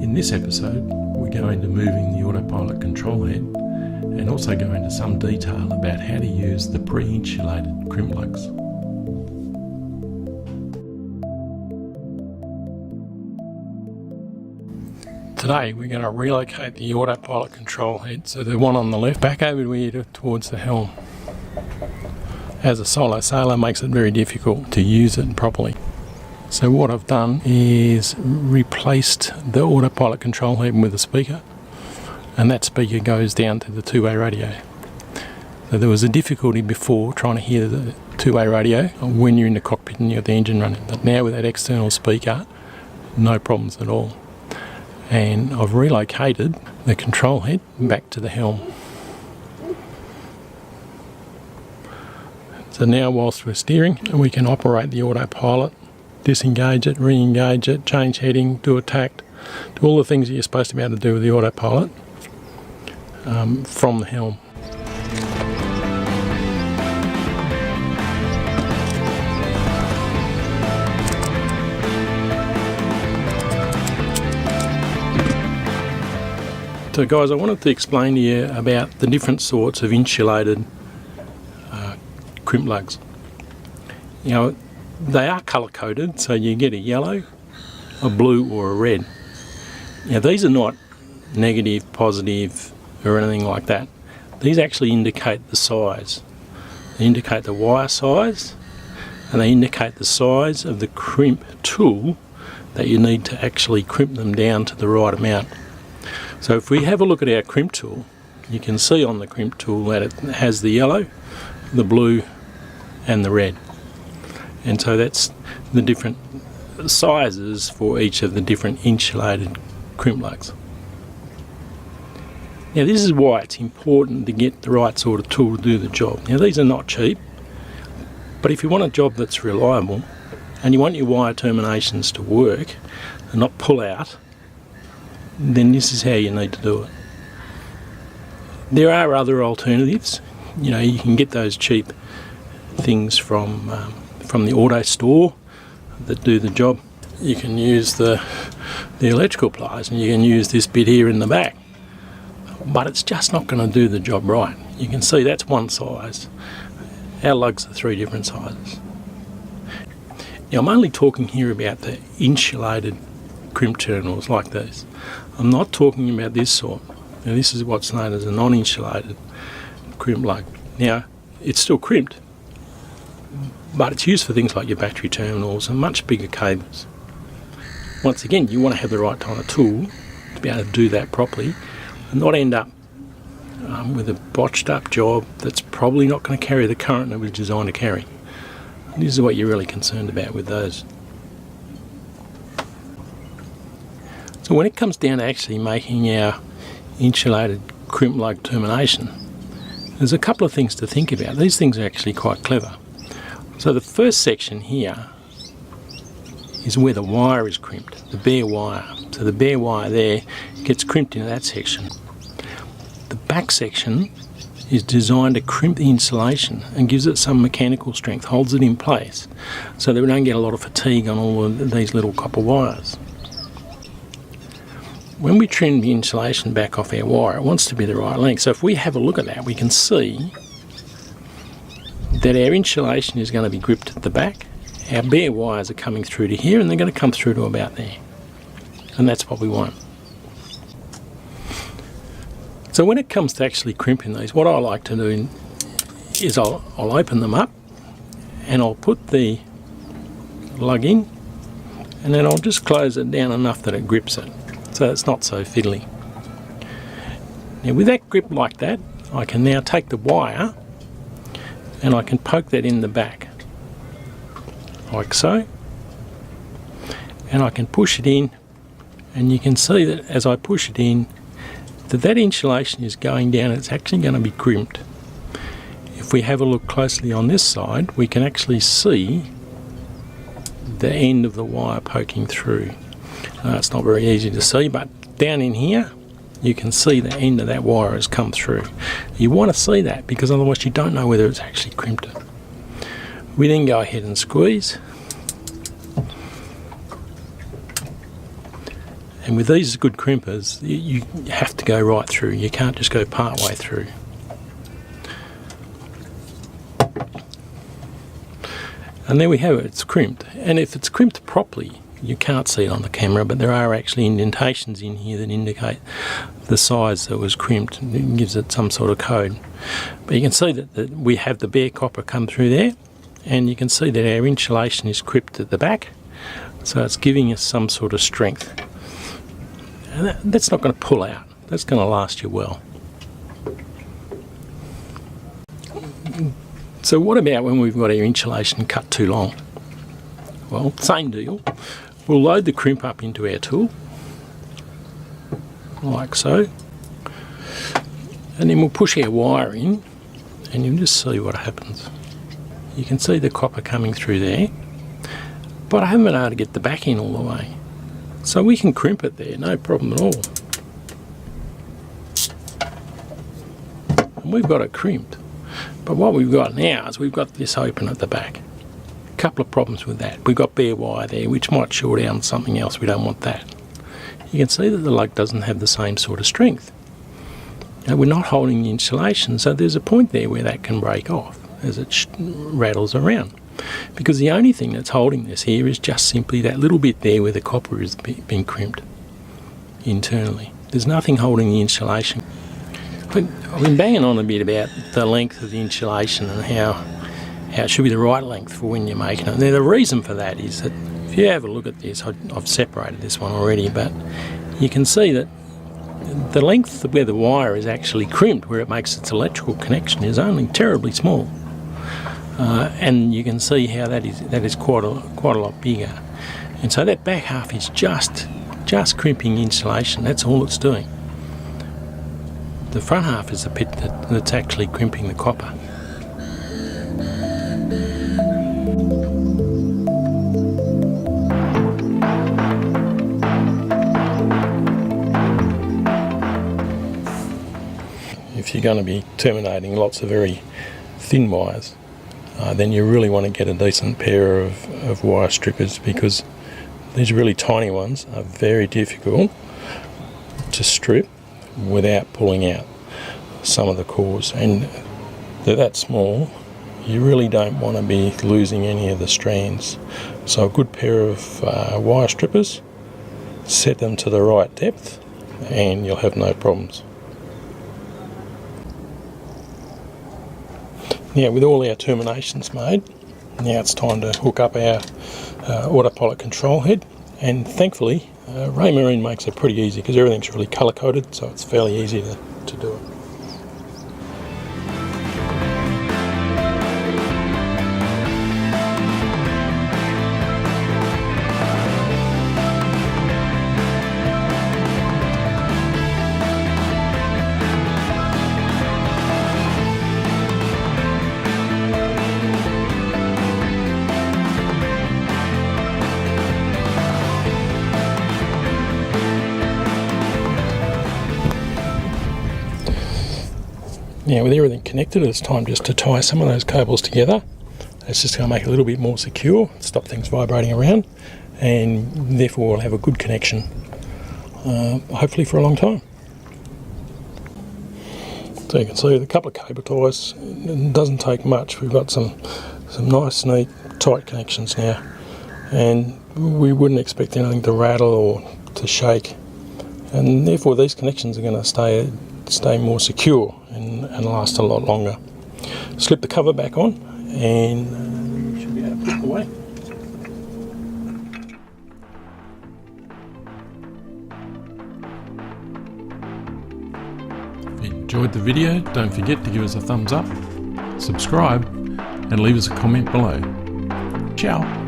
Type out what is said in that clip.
In this episode, we go into moving the autopilot control head and also go into some detail about how to use the pre-insulated crimp lugs. Today we're going to relocate the autopilot control head, so the one on the left, back over here towards the helm. As a solo sailor, makes it very difficult to use it properly. So what I've done is replaced the autopilot control head with a speaker, and that speaker goes down to the two-way radio. So there was a difficulty before trying to hear the two-way radio when you're in the cockpit and you've got the engine running, but now with that external speaker, no problems at all. And I've relocated the control head back to the helm. So now whilst we're steering, we can operate the autopilot, disengage it, re-engage it, change heading, do a tact, do all the things that you're supposed to be able to do with the autopilot from the helm. So guys, I wanted to explain to you about the different sorts of insulated crimp lugs. You know, they are colour coded, so you get a yellow, a blue or a red. Now these are not negative, positive or anything like that. These actually indicate the size. They indicate the wire size and they indicate the size of the crimp tool that you need to actually crimp them down to the right amount. So if we have a look at our crimp tool, you can see on the crimp tool that it has the yellow, the blue and the red. And so that's the different sizes for each of the different insulated crimp lugs. Now this is why it's important to get the right sort of tool to do the job. Now these are not cheap, but if you want a job that's reliable and you want your wire terminations to work and not pull out, then this is how you need to do it. There are other alternatives. You know, you can get those cheap things from the auto store that do the job. You can use the electrical pliers and you can use this bit here in the back, but it's just not going to do the job right. You can see that's one size. Our lugs are three different sizes. Now I'm only talking here about the insulated crimp terminals like these. I'm not talking about this sort. Now this is what's known as a non-insulated crimp lug. Now it's still crimped, but it's used for things like your battery terminals and much bigger cables. Once again, you want to have the right kind of tool to be able to do that properly and not end up with a botched up job that's probably not going to carry the current that was designed to carry. And this is what you're really concerned about with those. So when it comes down to actually making our insulated crimp lug termination, there's a couple of things to think about. These things are actually quite clever. So the first section here is where the wire is crimped, the bare wire. So the bare wire there gets crimped into that section. The back section is designed to crimp the insulation and gives it some mechanical strength, holds it in place so that we don't get a lot of fatigue on all of these little copper wires. When we trim the insulation back off our wire, it wants to be the right length. So if we have a look at that, we can see that our insulation is going to be gripped at the back. Our bare wires are coming through to here and they're going to come through to about there. And that's what we want. So when it comes to actually crimping these, what I like to do is I'll open them up and I'll put the lug in and then I'll just close it down enough that it grips it, so it's not so fiddly. Now with that grip like that, I can now take the wire and I can poke that in the back, like so, and I can push it in, and you can see that as I push it in, that insulation is going down. It's actually going to be crimped. If we have a look closely on this side, we can actually see the end of the wire poking through. It's not very easy to see, but down in here you can see the end of that wire has come through. You want to see that because otherwise you don't know whether it's actually crimped it. We then go ahead and squeeze, And with these good crimpers, you have to go right through. You can't just go part way through. And there we have it, it's crimped. And if it's crimped properly, you can't see it on the camera, but there are actually indentations in here that indicate the size that was crimped. It gives it some sort of code. But you can see that we have the bare copper come through there, and you can see that our insulation is crimped at the back, so it's giving us some sort of strength. And that's not going to pull out, that's going to last you well. So what about when we've got our insulation cut too long? Well, same deal. We'll load the crimp up into our tool, like so, and then we'll push our wire in, and you'll just see what happens. You can see the copper coming through there, but I haven't been able to get the back in all the way. So we can crimp it there, no problem at all. And we've got it crimped. But what we've got now is we've got this open at the back. Couple of problems with that. We've got bare wire there, which might short out on something else. We don't want that. You can see that the lug doesn't have the same sort of strength. Now, we're not holding the insulation, so there's a point there where that can break off as it rattles around. Because the only thing that's holding this here is just simply that little bit there where the copper is being crimped internally. There's nothing holding the insulation. But I've been banging on a bit about the length of the insulation and how it should be the right length for when you're making it. Now the reason for that is that if you have a look at this, I've separated this one already, but you can see that the length where the wire is actually crimped, where it makes its electrical connection, is only terribly small. And you can see how that is quite a lot bigger. And so that back half is just crimping insulation, that's all it's doing. The front half is the bit that's actually crimping the copper. If you're going to be terminating lots of very thin wires, then you really want to get a decent pair of wire strippers, because these really tiny ones are very difficult to strip without pulling out some of the cores, and they're that small you really don't want to be losing any of the strands. So a good pair of wire strippers, set them to the right depth and you'll have no problems. Now with all our terminations made, now it's time to hook up our autopilot control head, and thankfully Raymarine makes it pretty easy because everything's really colour coded, so it's fairly easy to do it. Now with everything connected, it's time just to tie some of those cables together. It's just going to make it a little bit more secure, stop things vibrating around, and therefore we'll have a good connection, hopefully for a long time. So you can see with a couple of cable ties, it doesn't take much. We've got some nice, neat, tight connections now, and we wouldn't expect anything to rattle or to shake, and therefore these connections are going to stay more secure and last a lot longer. Slip the cover back on and you should be able to put it away. If you enjoyed the video, don't forget to give us a thumbs up, subscribe and leave us a comment below. Ciao!